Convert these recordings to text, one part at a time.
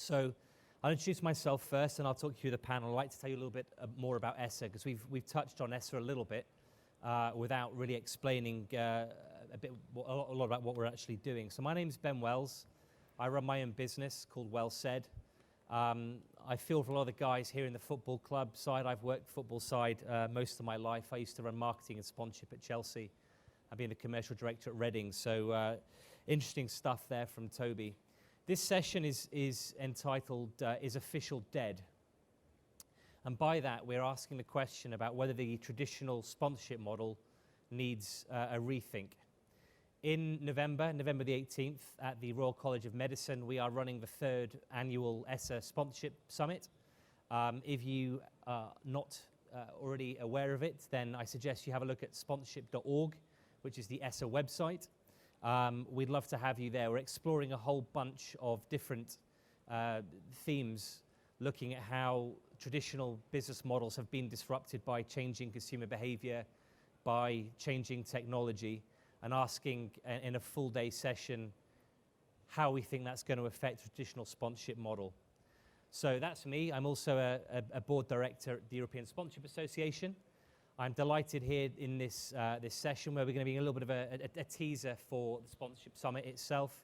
So I'll introduce myself first, and I'll talk you through the panel. I'd like to tell you a little bit more about ESSA, because we've touched on ESSA a little bit without really explaining a lot about what we're actually doing. So my name is Ben Wells. I run my own business called Well Said. I feel for a lot of the guys here in the football club side. I've worked football side most of my life. I used to run marketing and sponsorship at Chelsea. I've been the commercial director at Reading. So interesting stuff there from Toby. This session is entitled, Is Official Dead? And by that, we're asking the question about whether the traditional sponsorship model needs a rethink. In November the 18th, at the Royal College of Medicine, we are running the 3rd annual ESSA Sponsorship Summit. If you are not already aware of it, then I suggest you have a look at sponsorship.org, which is the ESSA website. We'd love to have you there. We're exploring a whole bunch of different themes, looking at how traditional business models have been disrupted by changing consumer behavior, by changing technology, and asking in a full-day session how we think that's going to affect the traditional sponsorship model. So that's me. I'm also a board director at the European Sponsorship Association. I'm delighted here in this session where we're going to be a little bit of a teaser for the Sponsorship Summit itself.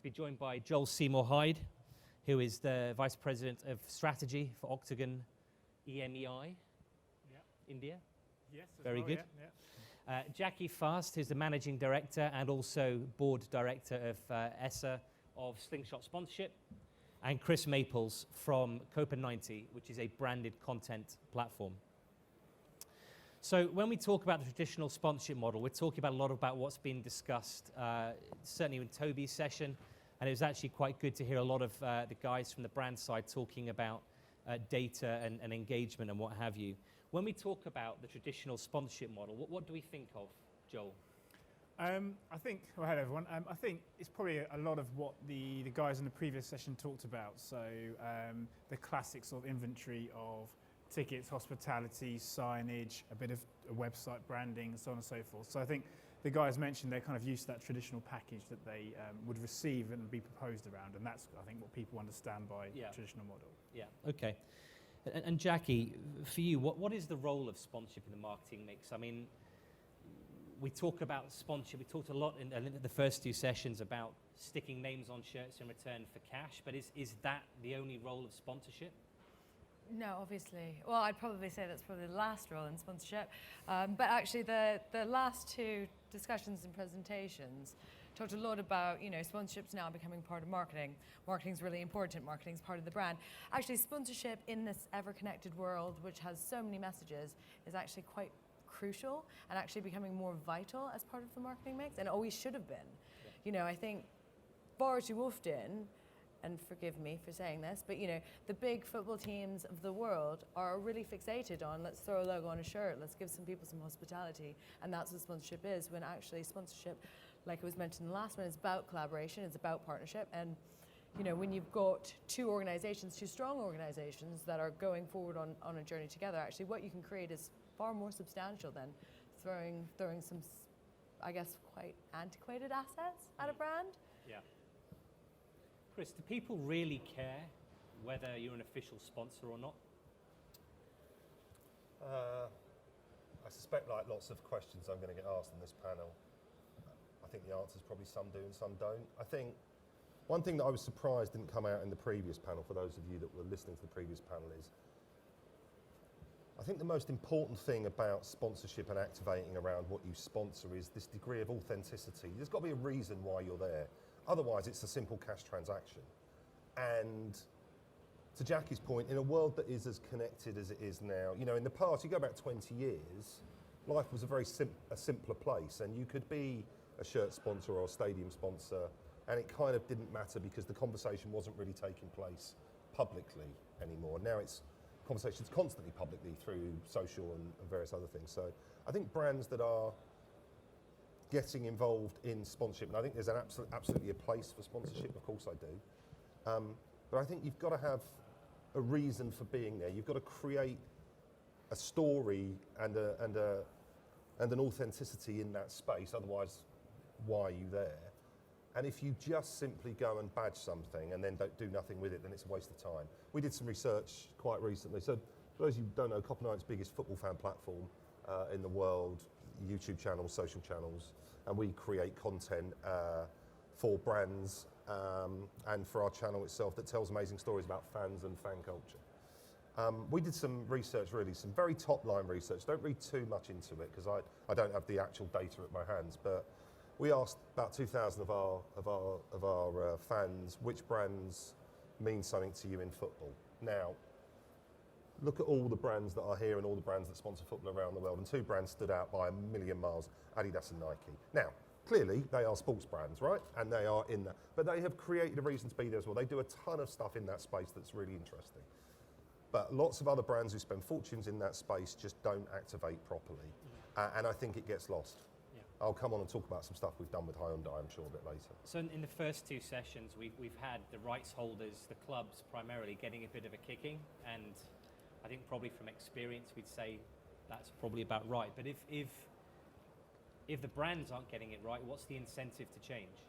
Be joined by Joel Seymour Hyde, who is the Vice President of Strategy for Octagon EMEI, India. Yes, very good. Yeah. Jackie Fast, who's the Managing Director and also Board Director of ESSA of Slingshot Sponsorship, and Chris Maples from Copa90, which is a branded content platform. So when we talk about the traditional sponsorship model, we're talking about a lot about what's been discussed, certainly in Toby's session, and it was actually quite good to hear a lot of the guys from the brand side talking about data and engagement and what have you. When we talk about the traditional sponsorship model, what do we think of, Joel? I think, well, hello everyone. I think it's probably a lot of what the guys in the previous session talked about. So the classic sort of inventory of tickets, hospitality, signage, a bit of a website branding, and so on and so forth. So I think the guys mentioned they're kind of used to that traditional package that they would receive and be proposed around, and that's, I think, what people understand by traditional model. Yeah. Okay. And Jackie, for you, what is the role of sponsorship in the marketing mix? I mean, we talk about sponsorship. We talked a lot in the first 2 sessions about sticking names on shirts in return for cash, but is that the only role of sponsorship? No, obviously. Well, I'd probably say that's probably the last role in sponsorship. But actually, the last 2 discussions and presentations talked a lot about, sponsorship's now becoming part of marketing. Marketing's really important. Marketing's part of the brand. Actually, sponsorship in this ever-connected world, which has so many messages, is actually quite crucial and actually becoming more vital as part of the marketing mix, and always should have been. Yeah. I think far too often, and forgive me for saying this, but the big football teams of the world are really fixated on, let's throw a logo on a shirt, let's give some people some hospitality, and that's what sponsorship is, when actually sponsorship, like it was mentioned in the last one, is about collaboration, it's about partnership, and when you've got 2 strong organizations that are going forward on a journey together, actually what you can create is far more substantial than throwing some, I guess, quite antiquated assets at a brand. Yeah. Chris, do people really care whether you're an official sponsor or not? I suspect, like lots of questions I'm going to get asked in this panel, I think the answer is probably some do and some don't. I think one thing that I was surprised didn't come out in the previous panel, for those of you that were listening to the previous panel, is I think the most important thing about sponsorship and activating around what you sponsor is this degree of authenticity. There's got to be a reason why you're there. Otherwise, it's a simple cash transaction. And to Jackie's point, in a world that is as connected as it is now, in the past, you go back 20 years, life was a very simpler place, and you could be a shirt sponsor or a stadium sponsor, and it kind of didn't matter because the conversation wasn't really taking place publicly anymore. Now it's conversations constantly publicly through social and various other things. So I think brands that are getting involved in sponsorship, and I think there's absolutely a place for sponsorship, of course I do, but I think you've got to have a reason for being there. You've got to create a story and an authenticity in that space, otherwise why are you there? And if you just simply go and badge something and then don't do nothing with it, then it's a waste of time. We did some research quite recently. So for those of you who don't know, Copper Night's biggest football fan platform in the world, YouTube channels, social channels, and we create content for brands and for our channel itself that tells amazing stories about fans and fan culture. We did some research, really, some very top-line research. Don't read too much into it because I don't have the actual data at my hands, but we asked about 2,000 of our fans which brands mean something to you in football. Now, look at all the brands that are here and all the brands that sponsor football around the world, and 2 brands stood out by a million miles: Adidas and Nike. Now, clearly they are sports brands, right? And they are in that, but they have created a reason to be there as well. They do a ton of stuff in that space that's really interesting. But lots of other brands who spend fortunes in that space just don't activate properly, and I think it gets lost. I'll come on and talk about some stuff we've done with Hyundai, I'm sure, a bit later. So in the first 2 sessions, we've had the rights holders, the clubs primarily, getting a bit of a kicking, and I think probably from experience we'd say that's probably about right. But if the brands aren't getting it right, what's the incentive to change?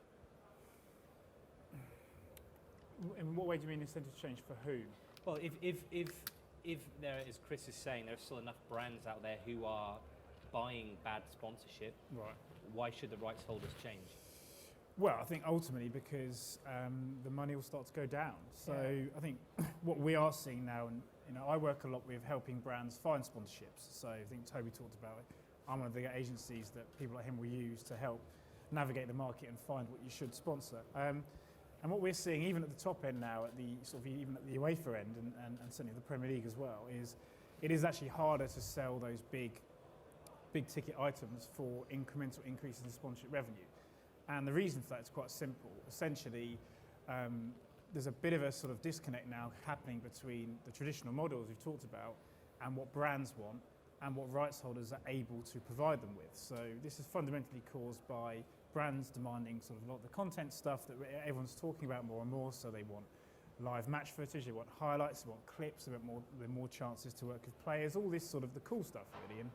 In what way do you mean incentive change for who? Well, if there, as Chris is saying, there are still enough brands out there who are buying bad sponsorship, Right. why should the rights holders change? Well, I think ultimately because the money will start to go down. So Yeah. I think what we are seeing now, and I work a lot with helping brands find sponsorships. So I think Toby talked about it. I'm one of the agencies that people like him will use to help navigate the market and find what you should sponsor. And what we're seeing, even at the top end now, at the sort of even at the UEFA end, and certainly the Premier League as well, is it is actually harder to sell those big ticket items for incremental increases in sponsorship revenue. And the reason for that is quite simple. Essentially, there's a bit of a sort of disconnect now happening between the traditional models we've talked about and what brands want and what rights holders are able to provide them with. So this is fundamentally caused by brands demanding sort of a lot of the content stuff that everyone's talking about more and more. So they want live match footage, they want highlights, they want clips, they want more chances to work with players, all this sort of the cool stuff really. And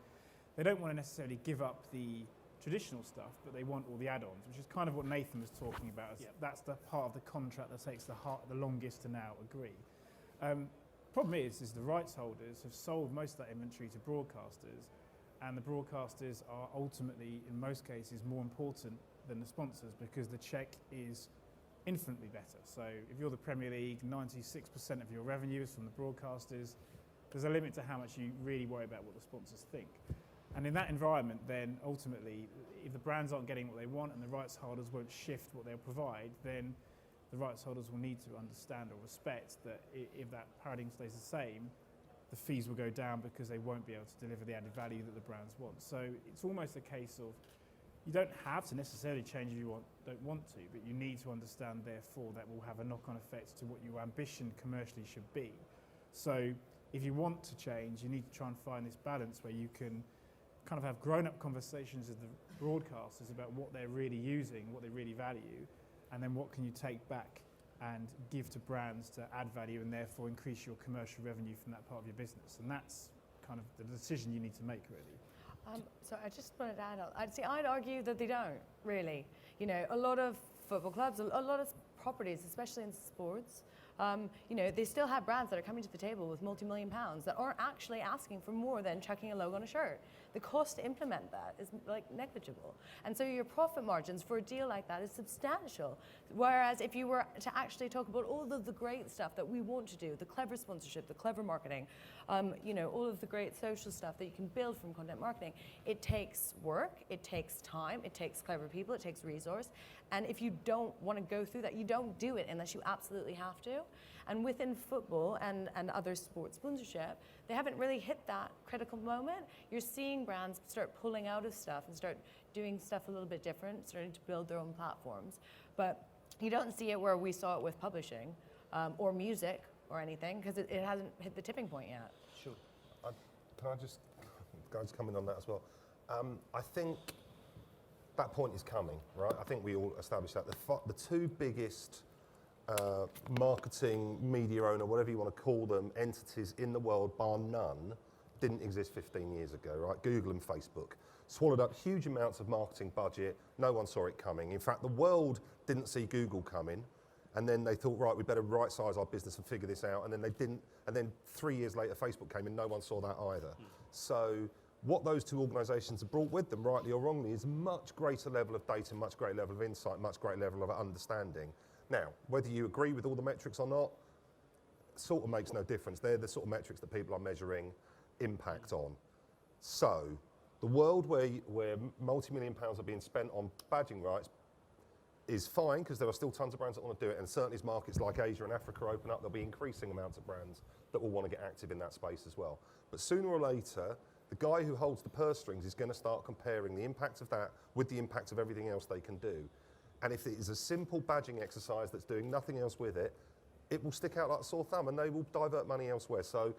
they don't want to necessarily give up the traditional stuff, but they want all the add-ons, which is kind of what Nathan was talking about. That's the part of the contract that takes the longest to now agree. Problem is the rights holders have sold most of that inventory to broadcasters, and the broadcasters are ultimately, in most cases, more important than the sponsors because the check is infinitely better. So if you're the Premier League, 96% of your revenue is from the broadcasters. There's a limit to how much you really worry about what the sponsors think. And in that environment, then ultimately, if the brands aren't getting what they want and the rights holders won't shift what they'll provide, then the rights holders will need to understand or respect that if that paradigm stays the same, the fees will go down because they won't be able to deliver the added value that the brands want. So it's almost a case of you don't have to necessarily change if you don't want to, but you need to understand, therefore, that will have a knock-on effect to what your ambition commercially should be. So if you want to change, you need to try and find this balance where you can kind of have grown-up conversations with the broadcasters about what they're really using, what they really value, and then what can you take back and give to brands to add value and therefore increase your commercial revenue from that part of your business. And that's kind of the decision you need to make, really. So I just wanted to add on. I'd argue that they don't, really. A lot of football clubs, a lot of properties, especially in sports, they still have brands that are coming to the table with multi-million pounds that aren't actually asking for more than chucking a logo on a shirt. The cost to implement that is negligible. And so your profit margins for a deal like that is substantial. Whereas if you were to actually talk about all of the great stuff that we want to do, the clever sponsorship, the clever marketing, all of the great social stuff that you can build from content marketing, it takes work, it takes time, it takes clever people, it takes resource. And if you don't want to go through that, you don't do it unless you absolutely have to. And within football and other sports sponsorship, they haven't really hit that critical moment. You're seeing brands start pulling out of stuff and start doing stuff a little bit different, starting to build their own platforms. But you don't see it where we saw it with publishing or music or anything because it hasn't hit the tipping point yet. Sure. Can I just come in on that as well? I think that point is coming, right? I think we all established that. The two biggest marketing, media owner, whatever you want to call them, entities in the world, bar none, didn't exist 15 years ago, right? Google and Facebook swallowed up huge amounts of marketing budget. No one saw it coming. In fact, the world didn't see Google coming. And then they thought, right, we better right-size our business and figure this out. And then they didn't. And then 3 years later, Facebook came and no one saw that either. So what those two organisations have brought with them, rightly or wrongly, is much greater level of data, much greater level of insight, much greater level of understanding. Now, whether you agree with all the metrics or not, sort of makes no difference. They're the sort of metrics that people are measuring impact on. So the world where multi-million pounds are being spent on badging rights is fine, because there are still tons of brands that want to do it, and certainly as markets like Asia and Africa open up, there'll be increasing amounts of brands that will want to get active in that space as well. But sooner or later, the guy who holds the purse strings is going to start comparing the impact of that with the impact of everything else they can do. And if it is a simple badging exercise that's doing nothing else with it, it will stick out like a sore thumb and they will divert money elsewhere. So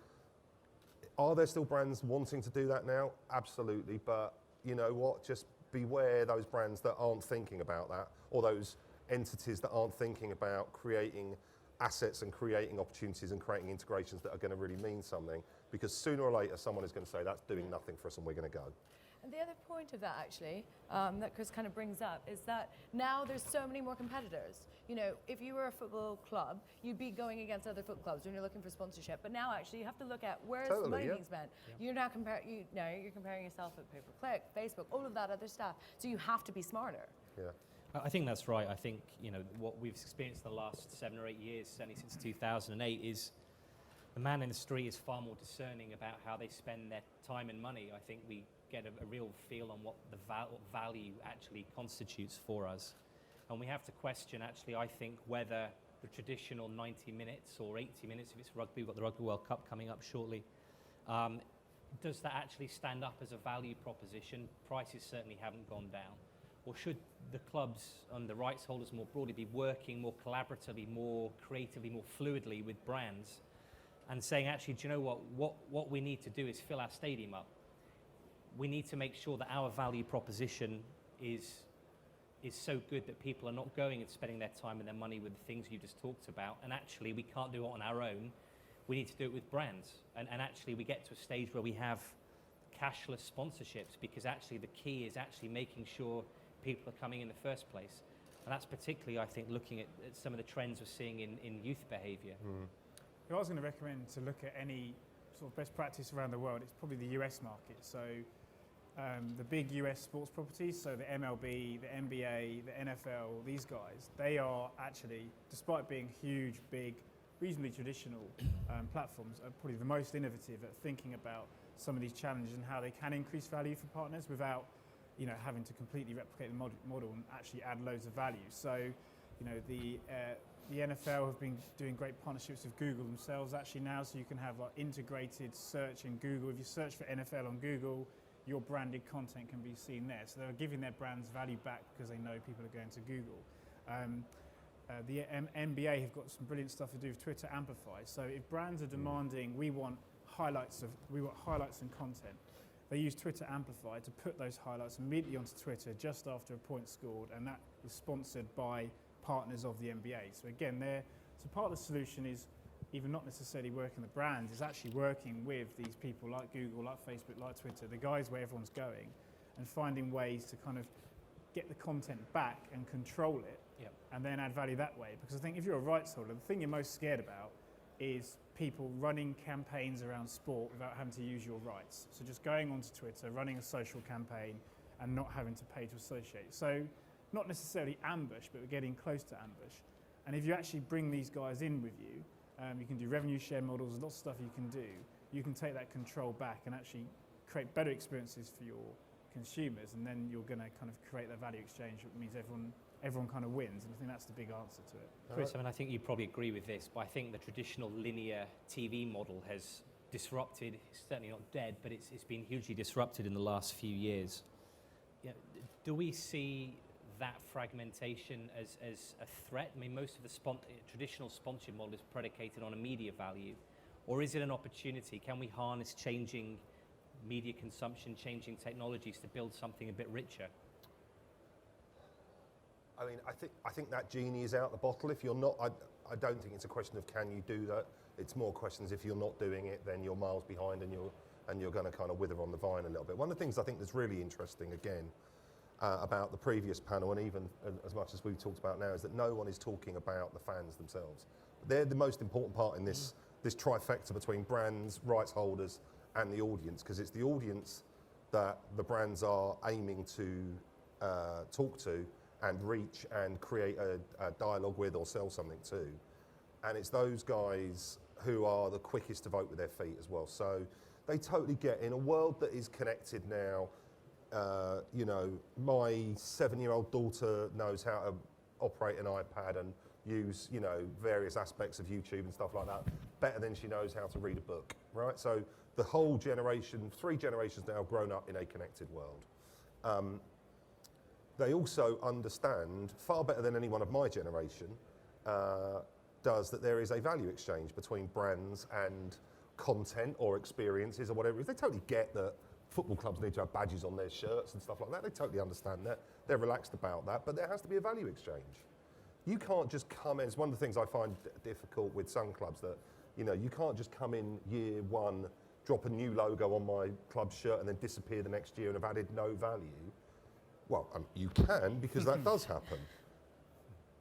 are there still brands wanting to do that now? Absolutely, but you know what, just beware those brands that aren't thinking about that, or those entities that aren't thinking about creating assets and creating opportunities and creating integrations that are going to really mean something, because sooner or later someone is going to say that's doing nothing for us and we're going to go. And the other point of that, actually, that Chris kind of brings up, is that now there's so many more competitors. You know, if you were a football club, you'd be going against other football clubs when you're looking for sponsorship. But now, actually, you have to look at where's the money being spent. You're now you're comparing yourself with pay-per-click, Facebook, all of that other stuff. So you have to be smarter. Yeah. I think that's right. I think, you know, what we've experienced the last 7 or 8 years, certainly since 2008, is the man in the street is far more discerning about how they spend their time and money. I think we get a real feel on what the value actually constitutes for us. And we have to question, actually, I think, whether the traditional 90 minutes or 80 minutes, if it's rugby, we've got the Rugby World Cup coming up shortly, does that actually stand up as a value proposition? Prices certainly haven't gone down. Or should the clubs and the rights holders more broadly be working more collaboratively, more creatively, more fluidly with brands and saying, actually, do you know what we need to do is fill our stadium up. We need to make sure that our value proposition is so good that people are not going and spending their time and their money with the things you just talked about. And actually, we can't do it on our own. We need to do it with brands. And actually, we get to a stage where we have cashless sponsorships, because actually the key is actually making sure people are coming in the first place. And that's particularly, I think, looking at some of the trends we're seeing in youth behaviour. If I was going to recommend to look at any sort of best practice around the world, it's probably the US market. So the big US sports properties, so the MLB, the NBA, the NFL, these guys, they are actually, despite being huge, big, reasonably traditional platforms, are probably the most innovative at thinking about some of these challenges and how they can increase value for partners without, you know, having to completely replicate the model and actually add loads of value. So, you know, the NFL have been doing great partnerships with Google themselves actually now, so you can have like integrated search in Google. If you search for NFL on Google, your branded content can be seen there. So they're giving their brands value back because they know people are going to Google. The NBA have got some brilliant stuff to do with Twitter Amplify. So if brands are demanding, we want highlights and content, they use Twitter Amplify to put those highlights immediately onto Twitter just after a point scored, and that is sponsored by partners of the NBA. So again, so part of the solution is even not necessarily working the brands, is actually working with these people like Google, like Facebook, like Twitter, the guys where everyone's going, and finding ways to kind of get the content back and control it, and then add value that way. Because I think if you're a rights holder, the thing you're most scared about is people running campaigns around sport without having to use your rights. So just going onto Twitter, running a social campaign and not having to pay to associate. So not necessarily ambush, but we're getting close to ambush. And if you actually bring these guys in with you, you can do revenue share models, lots of stuff you can do. You can take that control back and actually create better experiences for your consumers, and then you're going to kind of create that value exchange, which means everyone kind of wins, and I think that's the big answer to it. Chris, I mean, I think you probably agree with this, but I think the traditional linear TV model has disrupted, it's certainly not dead, but it's been hugely disrupted in the last few years. Yeah, do we see that fragmentation as a threat? I mean, most of the traditional sponsorship model is predicated on a media value, or is it an opportunity? Can we harness changing media consumption, changing technologies to build something a bit richer? I mean, I think that genie is out the bottle. If you're not, I don't think it's a question of can you do that. It's more questions if you're not doing it, then you're miles behind and and you're going to kind of wither on the vine a little bit. One of the things I think that's really interesting, again, about the previous panel, and even as much as we've talked about now, is that no one is talking about the fans themselves. They're the most important part in this trifecta between brands, rights holders, and the audience, because it's the audience that the brands are aiming to talk to and reach and create a dialogue with or sell something to. And it's those guys who are the quickest to vote with their feet as well. So they totally get, in a world that is connected now, you know, my 7-year-old daughter knows how to operate an iPad and use, you know, various aspects of YouTube and stuff like that better than she knows how to read a book, right? So the whole generation, 3 generations now, have grown up in a connected world. They also understand, far better than anyone of my generation, does, that there is a value exchange between brands and content or experiences or whatever it is. They totally get that football clubs need to have badges on their shirts and stuff like that. They totally understand that. They're relaxed about that, but there has to be a value exchange. You can't just come in. It's one of the things I find difficult with some clubs, that, you know, you can't just come in year one, drop a new logo on my club shirt and then disappear the next year and have added no value. Well, you can, because that does happen.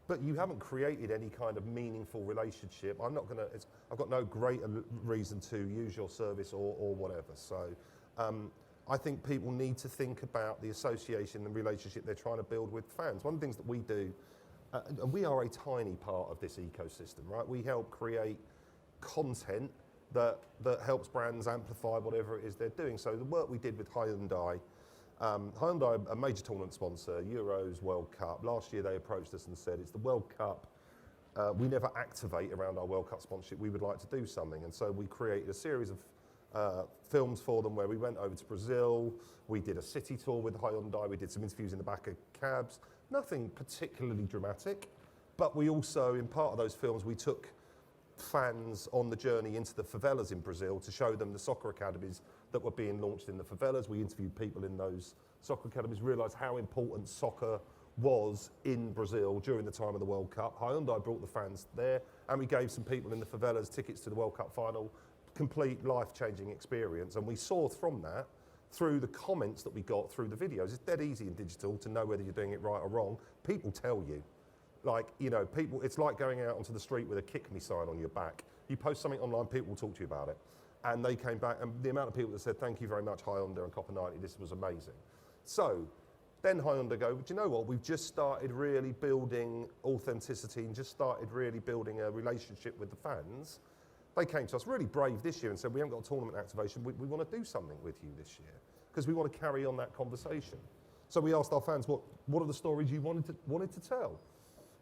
But you haven't created any kind of meaningful relationship. I've got no greater reason to use your service or whatever. So I think people need to think about the association and relationship they're trying to build with fans. One of the things that we do, and we are a tiny part of this ecosystem, right? We help create content that helps brands amplify whatever it is they're doing. So the work we did with Hyundai, Hyundai, a major tournament sponsor, Euros, World Cup. Last year they approached us and said, it's the World Cup. We never activate around our World Cup sponsorship. We would like to do something. And so we created a series of films for them where we went over to Brazil. We did a city tour with Hyundai. We did some interviews in the back of cabs. Nothing particularly dramatic. But we also, in part of those films, we took fans on the journey into the favelas in Brazil to show them the soccer academies that were being launched in the favelas. We interviewed people in those soccer academies, realised how important soccer was in Brazil during the time of the World Cup. Hyundai brought the fans there, and we gave some people in the favelas tickets to the World Cup final. Complete life-changing experience. And we saw from that, through the comments that we got through the videos, it's dead easy in digital to know whether you're doing it right or wrong. People tell you. Like, you know, people, it's like going out onto the street with a kick me sign on your back. You post something online, people will talk to you about it. And they came back, and the amount of people that said, thank you very much, Hyundai and Copper 90, this was amazing. So then Hyundai go, but you know what, we've just started really building authenticity and just started really building a relationship with the fans. They came to us really brave this year and said, we haven't got a tournament activation, we want to do something with you this year, because we want to carry on that conversation. So we asked our fans, what are the stories you wanted to tell?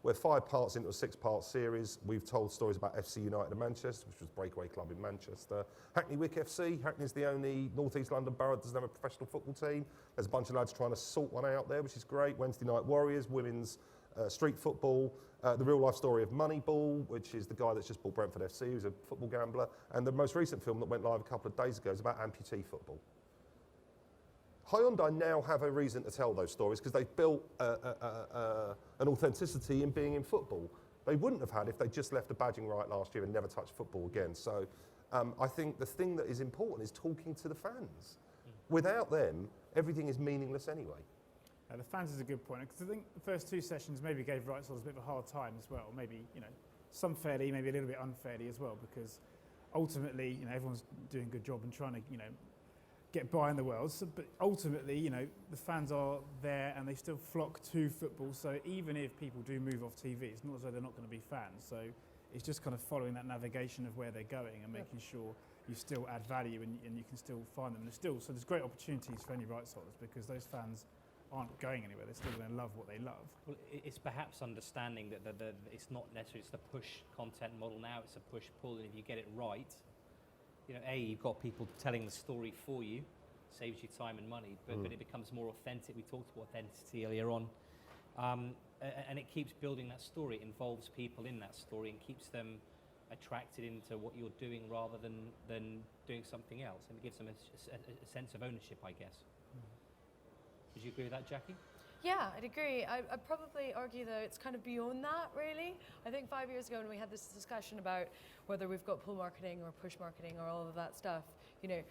We're 5 parts into a 6-part series. We've told stories about FC United of Manchester, which was a breakaway club in Manchester. Hackney Wick FC. Hackney's the only North East London borough that doesn't have a professional football team. There's a bunch of lads trying to sort one out there, which is great. Wednesday Night Warriors, women's street football. The real life story of Moneyball, which is the guy that's just bought Brentford FC, who's a football gambler. And the most recent film that went live a couple of days ago is about amputee football. Hyundai now have a reason to tell those stories because they've built an authenticity in being in football. They wouldn't have had if they just left the badging right last year and never touched football again. So I think the thing that is important is talking to the fans. Without them, everything is meaningless anyway. The fans is a good point, because I think the first 2 sessions maybe gave rights holders a bit of a hard time as well. Maybe, you know, some fairly, maybe a little bit unfairly as well, because ultimately, you know, everyone's doing a good job and trying to, you know, get by in the world. So, but ultimately, you know, the fans are there and they still flock to football. So even if people do move off TV, it's not as though they're not going to be fans. So it's just kind of following that navigation of where they're going and making sure you still add value and you can still find them. So there's great opportunities for any rights holders, because those fans aren't going anywhere. They're still going to love what they love. Well, it's perhaps understanding that it's not necessarily it's the push content model now, it's a push-pull, and if you get it right, you know, you've got people telling the story for you, saves you time and money, but it becomes more authentic. We talked about authenticity earlier on. And it keeps building that story. It involves people in that story and keeps them attracted into what you're doing rather than doing something else. And it gives them a sense of ownership, I guess. Would you agree with that, Jackie? Yeah, I'd agree. I'd probably argue, though, it's kind of beyond that, really. I think 5 years ago when we had this discussion about whether we've got pull marketing or push marketing or all of that stuff, you know,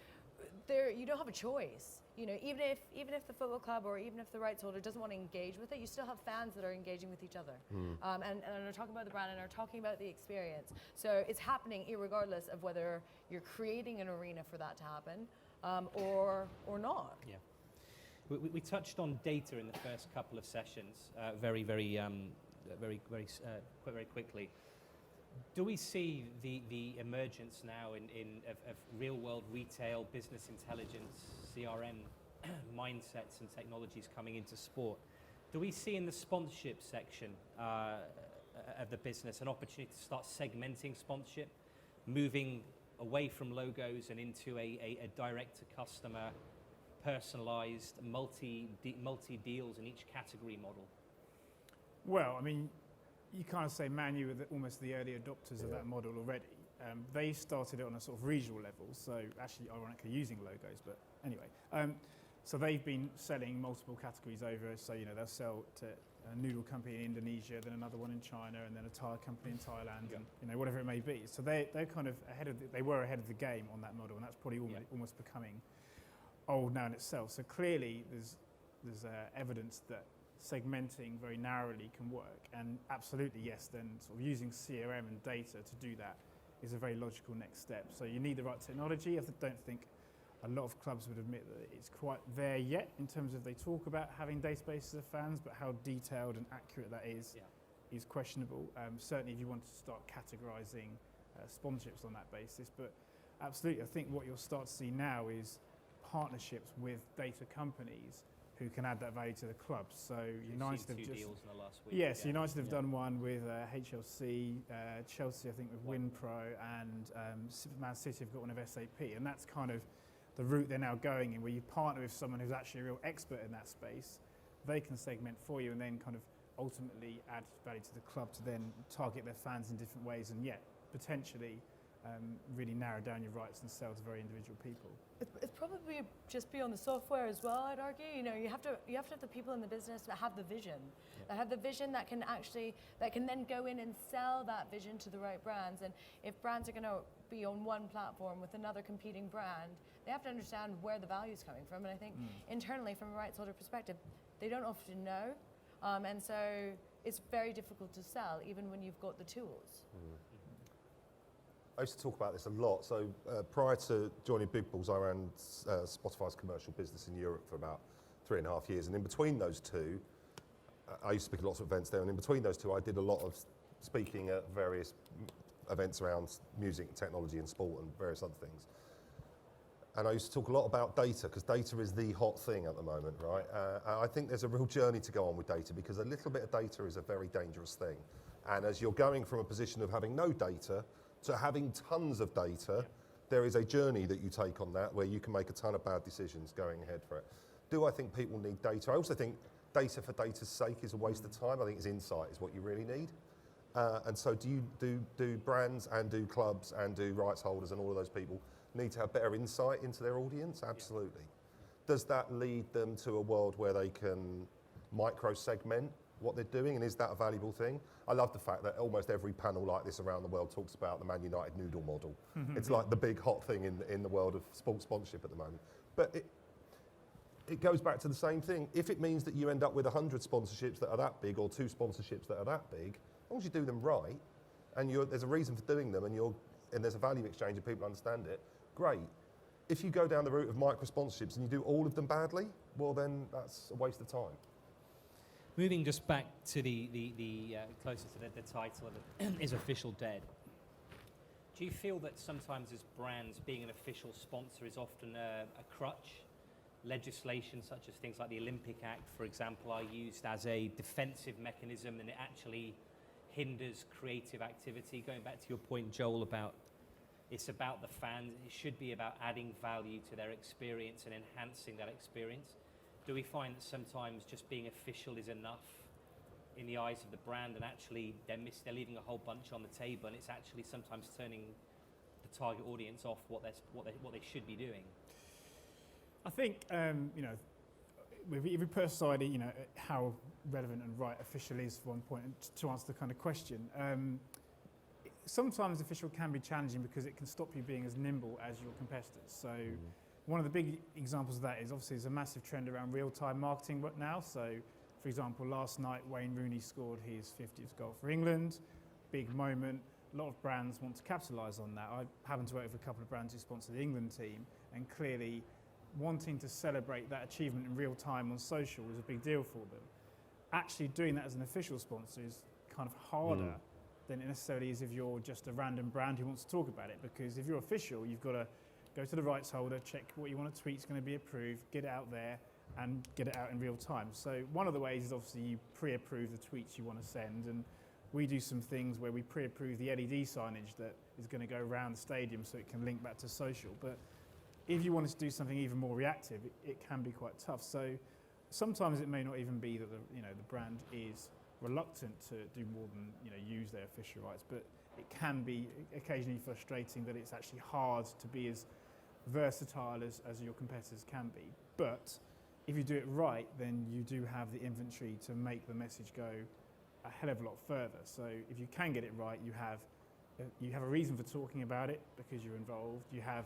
you don't have a choice. You know, even if the football club or even if the rights holder doesn't want to engage with it, you still have fans that are engaging with each other and are talking about the brand and are talking about the experience. So it's happening irregardless of whether you're creating an arena for that to happen or not. Yeah. We touched on data in the first couple of sessions very quickly. Do we see the emergence now of real-world retail, business intelligence, CRM mindsets and technologies coming into sport? Do we see in the sponsorship section of the business an opportunity to start segmenting sponsorship, moving away from logos and into a direct-to-customer, personalised, multi-deals in each category model? Well, I mean, you kind of say Man U were almost the early adopters of that model already. They started it on a sort of regional level, so actually ironically using logos, but anyway. So they've been selling multiple categories over, so you know, they'll sell to a noodle company in Indonesia, then another one in China, and then a tire company in Thailand, and you know, whatever it may be. So they're kind of they were ahead of the game on that model, and that's probably almost becoming old now in itself. So clearly there's evidence that segmenting very narrowly can work, and absolutely yes, then sort of using CRM and data to do that is a very logical next step. So you need the right technology. I don't think a lot of clubs would admit that it's quite there yet in terms of they talk about having databases of fans, but how detailed and accurate that is questionable. Certainly if you want to start categorising sponsorships on that basis, but absolutely I think what you'll start to see now is partnerships with data companies who can add that value to the clubs. So United have two just deals in the last week. yes, United have done one with HLC, Chelsea I think with WinPro, and Man City have got one of SAP, and that's kind of the route they're now going in, where you partner with someone who's actually a real expert in that space. They can segment for you and then kind of ultimately add value to the club to then target their fans in different ways, and yet potentially really narrow down your rights and sell to very individual people. It's probably just beyond the software as well, I'd argue. You know, you have to have the people in the business that have the vision, that can then go in and sell that vision to the right brands. And if brands are going to be on one platform with another competing brand, they have to understand where the value is coming from. And I think internally, from a rights holder perspective, they don't often know, and so it's very difficult to sell, even when you've got the tools. I used to talk about this a lot. So prior to joining Big Balls, I ran Spotify's commercial business in Europe for about 3.5 years. And in between those two, I used to speak at lots of events there. And in between those two, I did a lot of speaking at various events around music, technology and sport and various other things. And I used to talk a lot about data, because data is the hot thing at the moment, right? I think there's a real journey to go on with data, because a little bit of data is a very dangerous thing. And as you're going from a position of having no data to having tons of data, there is a journey that you take on that where you can make a ton of bad decisions going ahead for it. Do I think people need data? I also think data for data's sake is a waste of time. I think it's insight is what you really need. And so do brands and do clubs and do rights holders and all of those people need to have better insight into their audience? Absolutely. Does that lead them to a world where they can micro-segment what they're doing, and is that a valuable thing? I love the fact that almost every panel like this around the world talks about the Man United noodle model. It's like the big hot thing in the world of sports sponsorship at the moment. But it goes back to the same thing. If it means that you end up with 100 sponsorships that are that big, or 2 sponsorships that are that big, as long as you do them right, and there's a reason for doing them, and there's a value exchange and people understand it, great. If you go down the route of micro sponsorships and you do all of them badly, well then that's a waste of time. Moving just back to the closer to the title of it, is official dead? Do you feel that sometimes as brands, being an official sponsor is often a crutch? Legislation such as things like the Olympic Act, for example, are used as a defensive mechanism, and it actually hinders creative activity. Going back to your point, Joel, about it's about the fans, it should be about adding value to their experience and enhancing that experience. Do we find that sometimes just being official is enough in the eyes of the brand, and actually they're leaving a whole bunch on the table, and it's actually sometimes turning the target audience off what they should be doing? I think if we put aside how relevant and right official is for one point, and to answer the kind of question, sometimes official can be challenging because it can stop you being as nimble as your competitors. So one of the big examples of that is obviously there's a massive trend around real-time marketing right now. So, for example, last night Wayne Rooney scored his 50th goal for England. Big moment. A lot of brands want to capitalise on that. I happen to work with a couple of brands who sponsor the England team, and clearly wanting to celebrate that achievement in real time on social is a big deal for them. Actually doing that as an official sponsor is kind of harder than it necessarily is if you're just a random brand who wants to talk about it, because if you're official, you've got to go to the rights holder, check what you want to tweet is going to be approved, get it out there, and get it out in real time. So one of the ways is obviously you pre-approve the tweets you want to send, and we do some things where we pre-approve the LED signage that is going to go around the stadium so it can link back to social. But if you wanted to do something even more reactive, it can be quite tough. So sometimes it may not even be that the brand is reluctant to do more than use their official rights, but it can be occasionally frustrating that it's actually hard to be as versatile as your competitors can be. But if you do it right, then you do have the inventory to make the message go a hell of a lot further. So if you can get it right, you have a reason for talking about it because you're involved. You have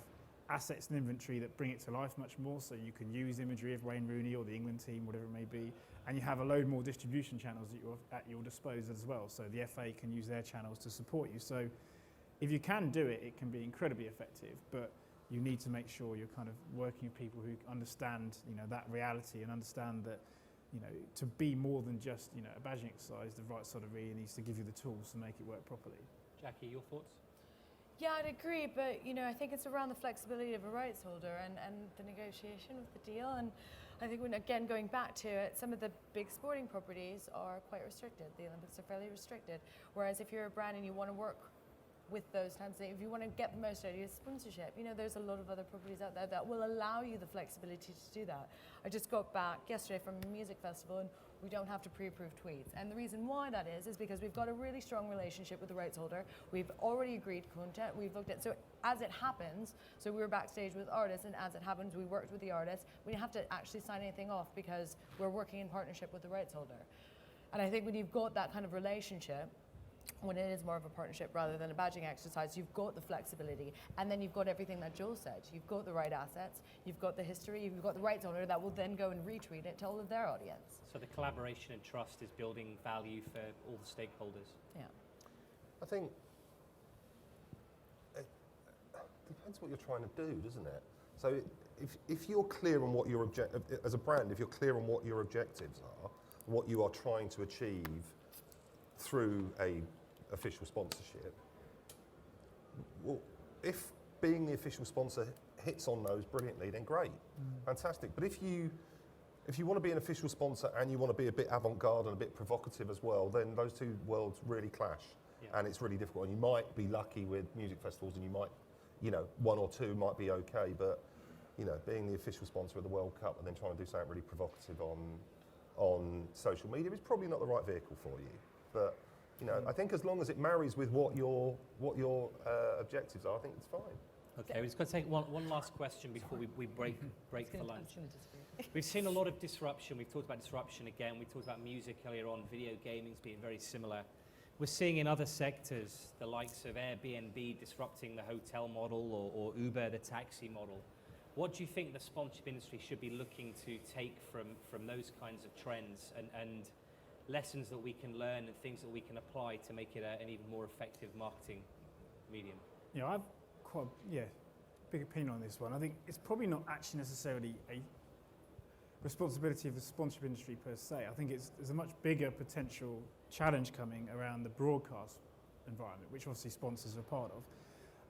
assets and inventory that bring it to life much more, so you can use imagery of Wayne Rooney or the England team, whatever it may be, and you have a load more distribution channels at your disposal as well. So the FA can use their channels to support you. So if you can do it, it can be incredibly effective, but you need to make sure you're kind of working with people who understand that reality and understand that to be more than just a badging exercise, the right sort of really needs to give you the tools to make it work properly. Jackie, your thoughts? Yeah, I'd agree, but I think it's around the flexibility of a rights holder and the negotiation with the deal. And I think again, going back to it, some of the big sporting properties are quite restricted. The Olympics are fairly restricted. Whereas if you're a brand and you want to work with those types of things, if you want to get the most out of your sponsorship, there's a lot of other properties out there that will allow you the flexibility to do that. I just got back yesterday from a music festival, and we don't have to pre-approve tweets. And the reason why that is because we've got a really strong relationship with the rights holder. We've already agreed content. We've looked at, so as it happens, so we were backstage with artists, and as it happens, we worked with the artists. We didn't have to actually sign anything off because we're working in partnership with the rights holder. And I think when you've got that kind of relationship, when it is more of a partnership rather than a badging exercise, you've got the flexibility, and then you've got everything that Joel said. You've got the right assets, you've got the history, you've got the rights owner that will then go and retweet it to all of their audience. So the collaboration and trust is building value for all the stakeholders. Yeah. I think it depends what you're trying to do, doesn't it? So if you're clear on what your as a brand, if you're clear on what your objectives are, what you are trying to achieve through a official sponsorship, well, if being the official sponsor hits on those brilliantly, then great, fantastic. But if you want to be an official sponsor and you want to be a bit avant-garde and a bit provocative as well, then those two worlds really clash, and it's really difficult. And you might be lucky with music festivals, and you might, one or two might be okay, but being the official sponsor of the World Cup and then trying to do something really provocative on social media is probably not the right vehicle for you. But I think as long as it marries with what your objectives are, I think it's fine. Okay, we're just going to take one last question before we break for lunch. We've seen a lot of disruption. We've talked about disruption again. We talked about music earlier on, video gaming's being very similar. We're seeing in other sectors the likes of Airbnb disrupting the hotel model or Uber, the taxi model. What do you think the sponsorship industry should be looking to take from those kinds of trends and lessons that we can learn and things that we can apply to make it an even more effective marketing medium? I've quite big opinion on this one. I think it's probably not actually necessarily a responsibility of the sponsorship industry per se. I think there's a much bigger potential challenge coming around the broadcast environment, which obviously sponsors are part of.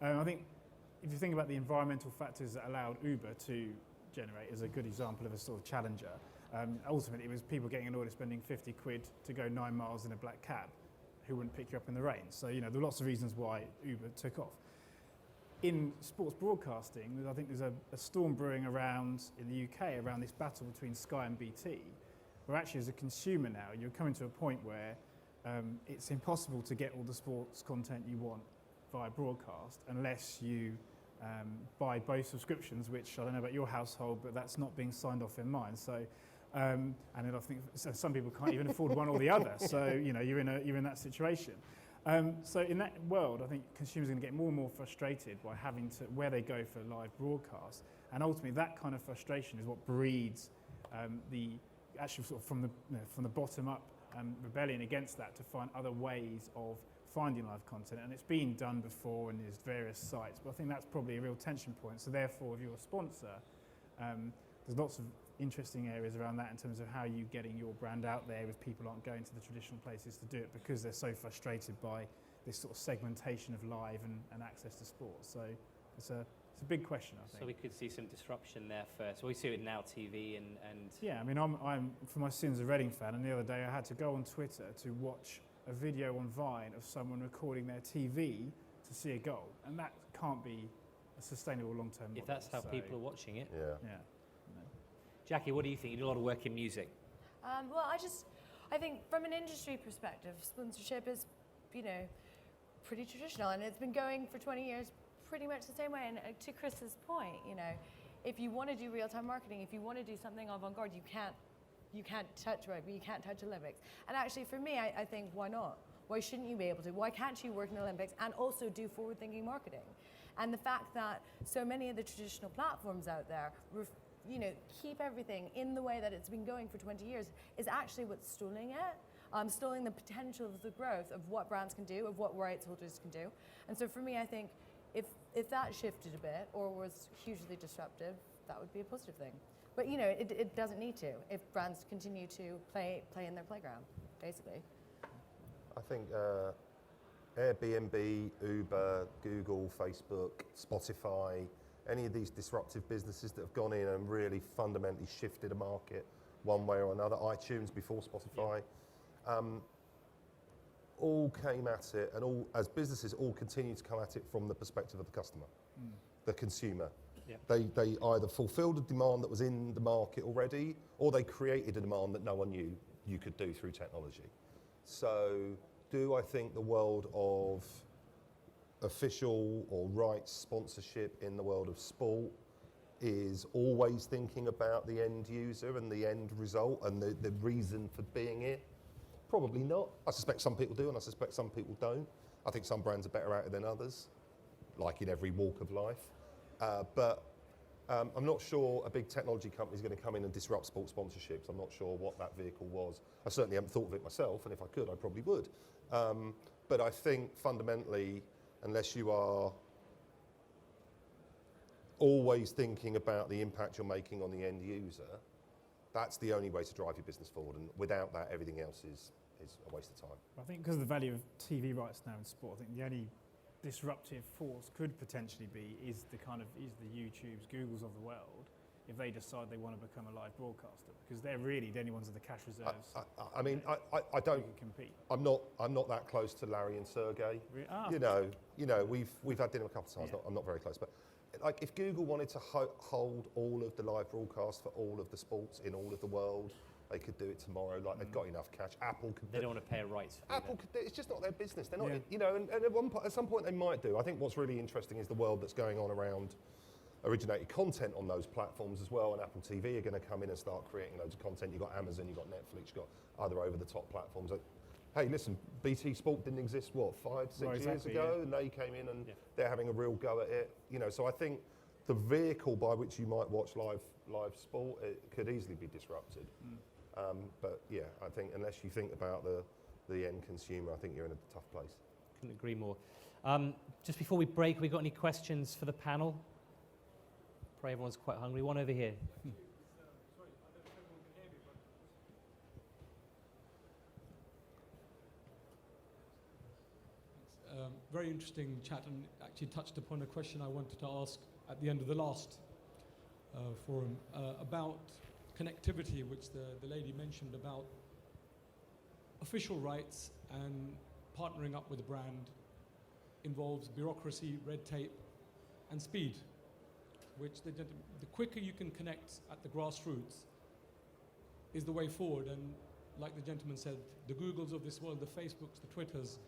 I think if you think about the environmental factors that allowed Uber to generate as a good example of a sort of challenger, ultimately it was people getting annoyed at spending 50 quid to go 9 miles in a black cab who wouldn't pick you up in the rain. So there are lots of reasons why Uber took off. In sports broadcasting, I think there's a storm brewing around in the UK around this battle between Sky and BT, where actually as a consumer now, you're coming to a point where it's impossible to get all the sports content you want via broadcast unless you buy both subscriptions, which I don't know about your household, but that's not being signed off in mine. So, and then I think some people can't even afford one or the other. So you're in that situation. So in that world, I think consumers are going to get more and more frustrated by having to where they go for live broadcast, And ultimately, that kind of frustration is what breeds the actual sort of from the bottom up rebellion against that to find other ways of finding live content. And it's been done before, and there's various sites. But I think that's probably a real tension point. So therefore, if you're a sponsor, there's lots of interesting areas around that in terms of how you're getting your brand out there if people aren't going to the traditional places to do it because they're so frustrated by this sort of segmentation of live and access to sport. So it's a big question, I think. So we could see some disruption there first. We see it now TV and Yeah, I mean, I'm for my sins a Reading fan, and the other day I had to go on Twitter to watch a video on Vine of someone recording their TV to see a goal, and that can't be a sustainable long-term model. if that's how So, people are watching it. Yeah. Yeah. Jackie, what do you think? You do a lot of work in music. Well, I think from an industry perspective, sponsorship is, pretty traditional, and it's been going for 20 years pretty much the same way. And to Chris's point, if you want to do real-time marketing, if you want to do something avant-garde, you can't touch rugby, you can't touch Olympics. And actually, for me, I think, why not? Why shouldn't you be able to? Why can't you work in Olympics and also do forward-thinking marketing? And the fact that so many of the traditional platforms out there keep everything in the way that it's been going for 20 years is actually what's stalling it, stalling the potential of the growth of what brands can do, of what rights holders can do. And so for me, I think if that shifted a bit or was hugely disruptive, that would be a positive thing. But it doesn't need to if brands continue to play in their playground, basically. I think Airbnb, Uber, Google, Facebook, Spotify, any of these disruptive businesses that have gone in and really fundamentally shifted a market one way or another, iTunes before Spotify, all came at it, and all as businesses all continue to come at it from the perspective of the customer, the consumer. Yeah. They either fulfilled a demand that was in the market already, or they created a demand that no one knew you could do through technology. So do I think the world of official or rights sponsorship in the world of sport is always thinking about the end user and the end result and the reason for being it? Probably not. I suspect some people do, and I suspect some people don't. I think some brands are better at it than others, like in every walk of life. But I'm not sure a big technology company is going to come in and disrupt sport sponsorships. I'm not sure what that vehicle was. I certainly haven't thought of it myself, and if I could, I probably would. But I think fundamentally, unless you are always thinking about the impact you're making on the end user, that's the only way to drive your business forward. And without that, everything else is a waste of time. I think because of the value of TV rights now in sport, I think the only disruptive force could potentially be is the YouTubes, Googles of the world, if they decide they want to become a live broadcaster, because they're really the only ones with the cash reserves. I mean, I don't. who can compete. I'm not that close to Larry and Sergey. Ah. We've had dinner a couple of times. Yeah. I'm not very close, but like if Google wanted to hold all of the live broadcasts for all of the sports in all of the world, they could do it tomorrow. Like they've got enough cash. Apple could. They don't want to pay a rights fee. Apple could do, it's just not their business. They're not, Yeah. and at some point they might do. I think what's really interesting is the world that's going on around originated content on those platforms as well, and Apple TV are going to come in and start creating loads of content. You've got Amazon, you've got Netflix, you've got other over-the-top platforms. Hey, listen, BT Sport didn't exist, 5-6 years ago, and they came in and they're having a real go at it. So I think the vehicle by which you might watch live sport, it could easily be disrupted. But yeah, I think unless you think about the end consumer, I think you're in a tough place. Couldn't agree more. Just before we break, have we got any questions for the panel? Probably everyone's quite hungry. One over here. Very interesting chat, and actually touched upon a question I wanted to ask at the end of the last forum about connectivity, which the lady mentioned about official rights and partnering up with a brand involves bureaucracy, red tape, and speed, which the quicker you can connect at the grassroots is the way forward. And like the gentleman said, the Googles of this world, the Facebooks, the Twitters,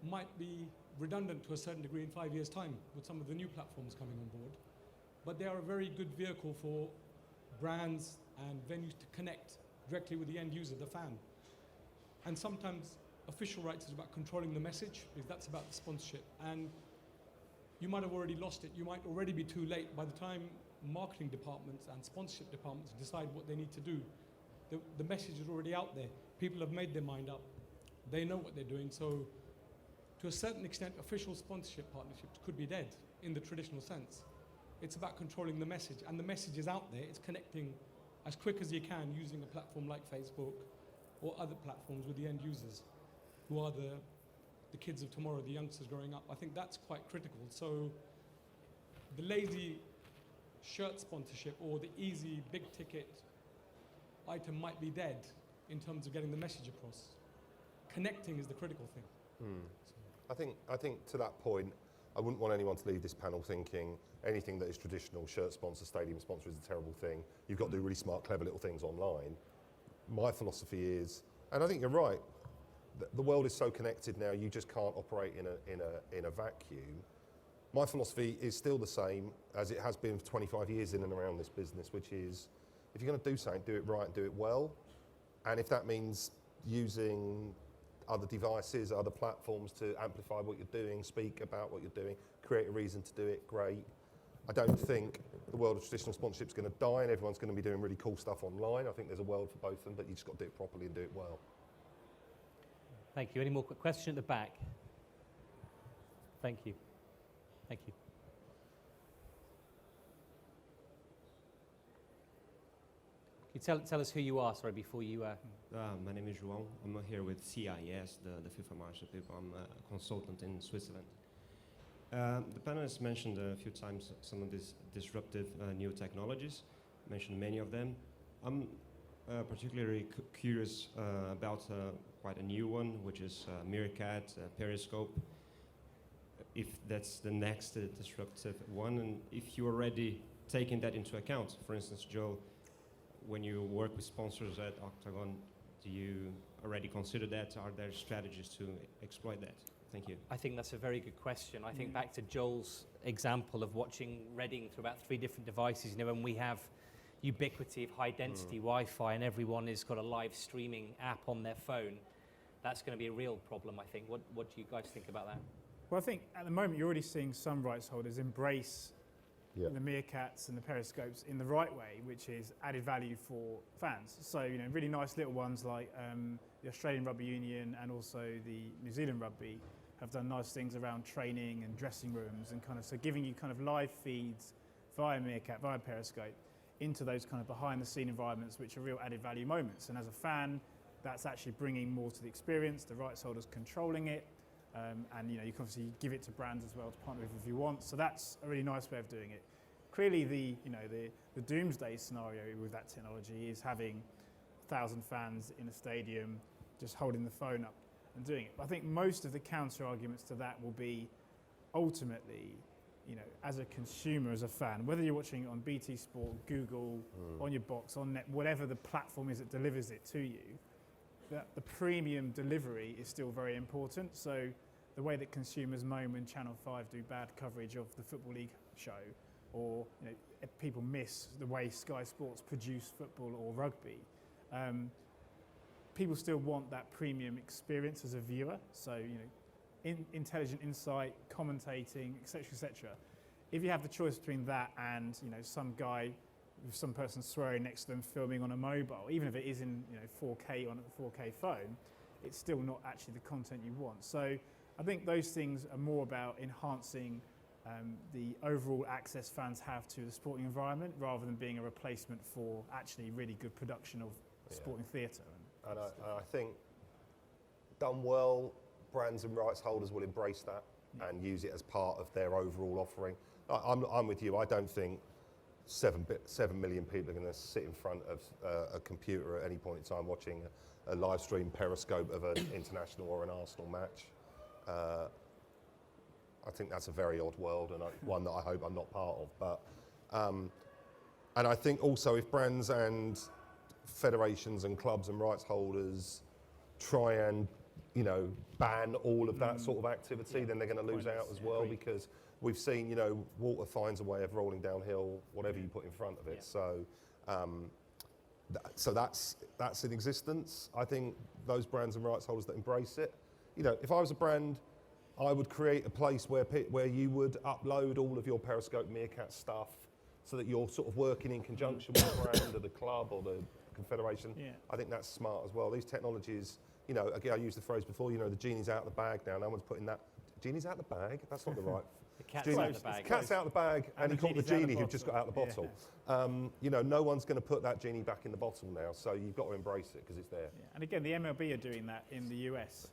might be redundant to a certain degree in 5 years' time with some of the new platforms coming on board. But they are a very good vehicle for brands and venues to connect directly with the end user, the fan. And sometimes official rights is about controlling the message, because that's about the sponsorship. And you might have already lost it. You might already be too late by the time marketing departments and sponsorship departments decide what they need to do. The message is already out there. People have made their mind up. They know what they're doing. So to a certain extent, official sponsorship partnerships could be dead in the traditional sense. It's about controlling the message, and the message is out there. It's connecting as quick as you can using a platform like Facebook or other platforms with the end users, who are the kids of tomorrow, the youngsters growing up. I think that's quite critical. So the lazy shirt sponsorship or the easy big ticket item might be dead in terms of getting the message across. Connecting is the critical thing. I think to that point, I wouldn't want anyone to leave this panel thinking anything that is traditional, shirt sponsor, stadium sponsor, is a terrible thing. You've got to do really smart, clever little things online. My philosophy is, and I think you're right, the world is so connected now, you just can't operate in a vacuum. My philosophy is still the same as it has been for 25 years in and around this business, which is, if you're going to do something, do it right and do it well. And if that means using other devices, other platforms to amplify what you're doing, speak about what you're doing, create a reason to do it, great. I don't think the world of traditional sponsorship is going to die and everyone's going to be doing really cool stuff online. I think there's a world for both of them, but you just got to do it properly and do it well. Thank you. Any more quick question at the back? Thank you. Thank you. Can you tell us who you are, sorry, before you... My name is João. I'm here with CIS, the FIFA Marshall people. I'm a consultant in Switzerland. The panelists mentioned a few times some of these disruptive new technologies, mentioned many of them. I'm particularly curious about quite a new one, which is Meerkat, Periscope. If that's the next disruptive one, and if you're already taking that into account. For instance, Joe, when you work with sponsors at Octagon, do you already consider that? Are there strategies to exploit that? Thank you. I think that's a very good question. I think back to Joel's example of watching Reading through about 3 different devices. You know, when we have ubiquity of high-density Wi-Fi and everyone has got a live streaming app on their phone, that's going to be a real problem, I think. What do you guys think about that? Well, I think at the moment you're already seeing some rights holders embrace the Meerkats and the Periscopes in the right way, which is added value for fans. So, you know, really nice little ones like the Australian Rugby Union and also the New Zealand Rugby have done nice things around training and dressing rooms and kind of, so giving you kind of live feeds via Meerkat, via Periscope, into those kind of behind the scene environments, which are real added value moments. And as a fan, that's actually bringing more to the experience, the rights holders controlling it, and you know, you can obviously give it to brands as well to partner with if you want. So that's a really nice way of doing it. Clearly, the doomsday scenario with that technology is having 1,000 fans in a stadium just holding the phone up and doing it. But I think most of the counter arguments to that will be ultimately, you know, as a consumer, as a fan, whether you're watching it on BT Sport, Google, on your box, on net, whatever the platform is that delivers it to you, that the premium delivery is still very important. So the way that consumers moan when Channel 5 do bad coverage of the Football League show, or you know, people miss the way Sky Sports produce football or rugby, people still want that premium experience as a viewer. So, you know, intelligent insight, commentating, etc., etc. If you have the choice between that and, you know, some guy with some person swearing next to them filming on a mobile, even if it is in, you know, 4K on a 4K phone, it's still not actually the content you want. So I think those things are more about enhancing the overall access fans have to the sporting environment, rather than being a replacement for actually really good production of sporting theatre. And I think, done well, brands and rights holders will embrace that and use it as part of their overall offering. I'm with you. I don't think 7 million people are going to sit in front of a computer at any point in time watching a live stream Periscope of an international or an Arsenal match. I think that's a very odd world, and one that I hope I'm not part of. But and I think also, if brands and federations and clubs and rights holders try and, you know, ban all of that sort of activity, then they're going to lose out as well, because we've seen, you know, water finds a way of rolling downhill whatever you put in front of it. So so that's in existence. I think those brands and rights holders that embrace it, you know, if I was a brand, I would create a place where you would upload all of your Periscope Meerkat stuff so that you're sort of working in conjunction with the brand or the club or the confederation. Yeah. I think that's smart as well. These technologies, you know, again, I used the phrase before, you know, the genie's out of the bag now. No one's putting that. Genie's out of the bag? That's not the right. The cat's Genie- out of the bag. Cat's out of the bag, and the you caught the genie's out the genie who just got out of the bottle. bottle. You know, no one's going to put that genie back in the bottle now, so you've got to embrace it because it's there. Yeah. And again, the MLB are doing that in the US.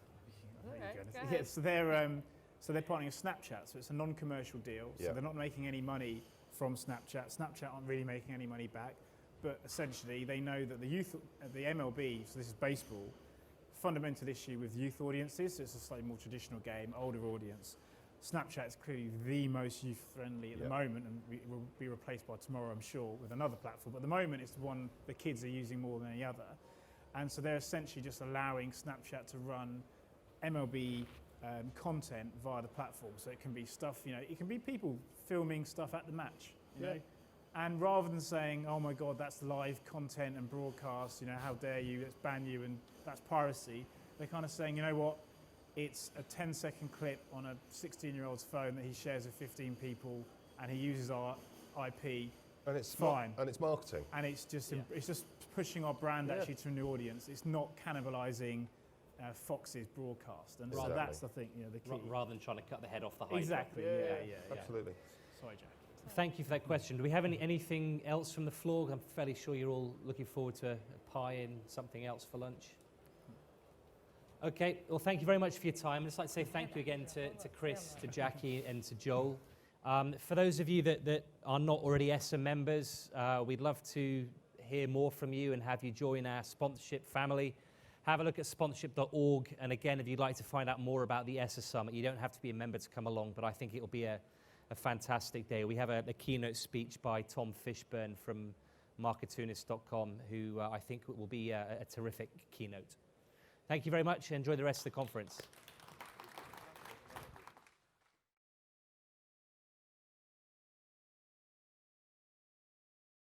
Okay, There you go Yeah, ahead. so they're partnering with Snapchat, so it's a non-commercial deal. So Yeah. they're not making any money from Snapchat. Snapchat aren't really making any money back, but essentially they know that the MLB, so this is baseball, fundamental issue with youth audiences. So it's a slightly more traditional game, older audience. Snapchat is clearly the most youth-friendly at the moment, and it will be replaced by tomorrow, I'm sure, with another platform. But at the moment, it's the one the kids are using more than any other. And so they're essentially just allowing Snapchat to run MLB content via the platform. So it can be stuff, you know, it can be people filming stuff at the match, you know. And rather than saying, oh my God, that's live content and broadcast, you know, how dare you, let's ban you and that's piracy, they're kind of saying, you know what, it's a 10-second clip on a 16-year-old's phone that he shares with 15 people and he uses our IP. And it's Fine. And it's marketing. And it's just pushing our brand actually to a new audience. It's not cannibalizing Fox's broadcast. And so Exactly. that's, I think, you know, the key. Rather than trying to cut the head off the hydra. Exactly, yeah. Absolutely. Sorry, Jack. Thank you for that question. Do we have anything else from the floor? I'm fairly sure you're all looking forward to a pie and something else for lunch. Okay, well, thank you very much for your time. I'd just like to say thank you again to Chris, to Jackie, and to Joel. For those of you that are not already ESSA members, we'd love to hear more from you and have you join our sponsorship family. Have a look at sponsorship.org. And again, if you'd like to find out more about the ESSA Summit, you don't have to be a member to come along, but I think it'll be a fantastic day. We have a keynote speech by Tom Fishburne from Marketunist.com, who I think will be a terrific keynote. Thank you very much. Enjoy the rest of the conference.